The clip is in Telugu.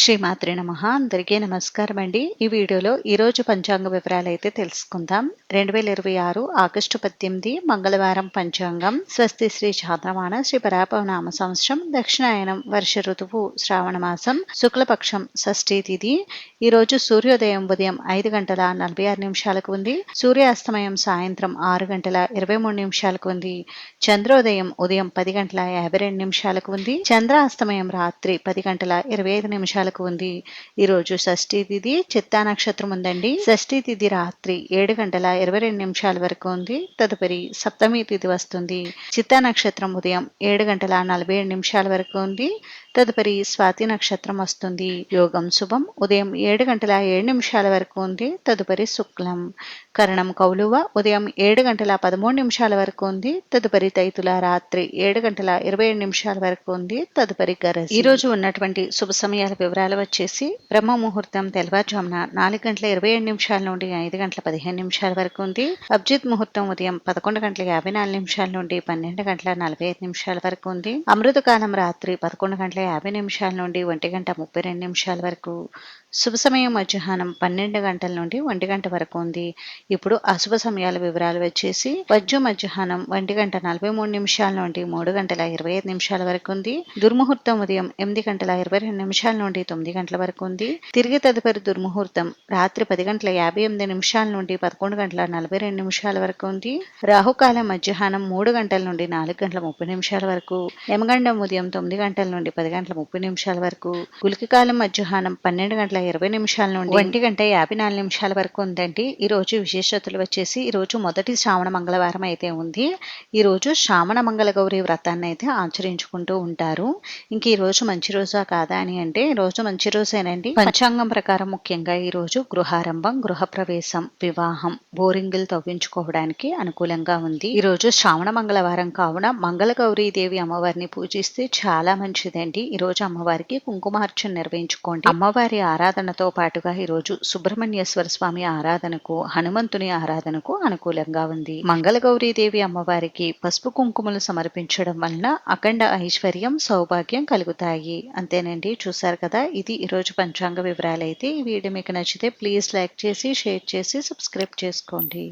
శ్రీమాత్రే నమః. అందరికీ నమస్కారం అండి. ఈ వీడియోలో ఈరోజు పంచాంగ వివరాలు అయితే తెలుసుకుందాం. 2026 ఆగస్టు 18 మంగళవారం పంచాంగం. స్వస్తి శ్రీ చాంద్రమాన శ్రీ పరాభవనామ సంవత్సరం దక్షిణాయనం వర్ష ఋతువు శ్రావణ మాసం శుక్లపక్షం షష్ఠీ తిథి. ఈరోజు సూర్యోదయం ఉదయం 5 గంటల 46 నిమిషాలకు ఉంది. సూర్యాస్తమయం సాయంత్రం 6 గంటల 23 నిమిషాలకు ఉంది. చంద్రోదయం ఉదయం 10 గంటల 52 నిమిషాలకు ఉంది. చంద్రాస్తమయం రాత్రి 10 గంటల 25 నిమిషాలకు ఉంది. ఈ రోజు షష్ఠీ తిథి, చిత్తా నక్షత్రం ఉందండి. షష్ఠీ తిథి రాత్రి 7 గంటల 22 నిమిషాల వరకు ఉంది. తదుపరి సప్తమి తిథి వస్తుంది. చిత్తా నక్షత్రం ఉదయం 7 గంటల 47 నిమిషాల వరకు ఉంది. తదుపరి స్వాతి నక్షత్రం వస్తుంది. యోగం శుభం ఉదయం 7 గంటల 7 నిమిషాల వరకు ఉంది. తదుపరి శుక్లం. కరణం కౌలువ ఉదయం 7 గంటల 13 నిమిషాల వరకు ఉంది. తదుపరి తైతుల రాత్రి 7 గంటల 27 నిమిషాల వరకు ఉంది. తదుపరి గరజ్. ఈ రోజు ఉన్నటువంటి శుభ సమయాల వివరాలు వచ్చేసి బ్రహ్మ ముహూర్తం తెల్లవారుజామున 4 గంటల 27 నిమిషాల నుండి 5 గంటల 15 నిమిషాల వరకు ఉంది. అభిజిత్ ముహూర్తం ఉదయం 11 గంటల 54 నిమిషాల నుండి 12 గంటల 45 నిమిషాల వరకు ఉంది. అమృత కాలం రాత్రి 11 గంటల 50 నిమిషాల నుండి 1 గంట 32 నిమిషాల వరకు. శుభ సమయం మధ్యాహ్నం 12 గంటల నుండి 1 గంట వరకు ఉంది. ఇప్పుడు అశుభ సమయాల వివరాలు వచ్చేసి వజ్జు మధ్యాహ్నం 1 గంట 43 నిమిషాల నుండి 3 గంటల 25 నిమిషాల వరకు ఉంది. దుర్ముహూర్తం ఉదయం 8 గంటల 22 నిమిషాల నుండి 9 గంటల వరకు ఉంది. తిరిగి తదుపరి దుర్ముహూర్తం రాత్రి 10 గంటల 58 నిమిషాల నుండి 11 గంటల 42 నిమిషాల వరకు ఉంది. రాహుకాలం మధ్యాహ్నం 3 గంటల నుండి 4 గంటల 30 నిమిషాల వరకు. యమగండం ఉదయం 9 గంటల నుండి 10 గంటల 30 నిమిషాల వరకు. గులిక కాలం మధ్యాహ్నం 12 గంటల 20 నిమిషాల నుండి 1 గంట 54 నిమిషాల వరకు ఉందండి. ఈ రోజు విశేషతలు వచ్చేసి ఈ రోజు మొదటి శ్రావణ మంగళవారం అయితే ఉంది. ఈ రోజు శ్రావణ మంగళ గౌరి వ్రతాన్ని అయితే ఆచరించుకుంటూ ఉంటారు. ఇంక ఈ రోజు మంచి రోజా కాదా అని అంటే ఈ రోజు మంచి రోజేనండి. పంచాంగం ప్రకారం ముఖ్యంగా ఈ రోజు గృహారంభం, గృహప్రవేశం, వివాహం, బోరింగులు తవ్వించుకోవడానికి అనుకూలంగా ఉంది. ఈ రోజు శ్రావణ మంగళవారం కావున మంగళ గౌరీ దేవి అమ్మవారిని పూజిస్తే చాలా మంచిదండి. ఈ రోజు అమ్మవారికి కుంకుమార్చన నిర్వహించుకోండి. అమ్మవారి ఆరాధనతో పాటుగా ఈ రోజు సుబ్రహ్మణ్యేశ్వర స్వామి ఆరాధనకు, హనుమంతుని ఆరాధనకు అనుకూలంగా ఉంది. మంగళ గౌరీ దేవి అమ్మవారికి పసుపు కుంకుమలు సమర్పించడం వలన అఖండ ఐశ్వర్యం, సౌభాగ్యం కలుగుతాయి. అంతేనండి, చూసారు కదా, ఇది ఈరోజు పంచాంగ వివరాలు అయితే. ఈ వీడియో మీకు నచ్చితే ప్లీజ్ లైక్ చేసి, షేర్ చేసి, సబ్స్క్రైబ్ చేసుకోండి.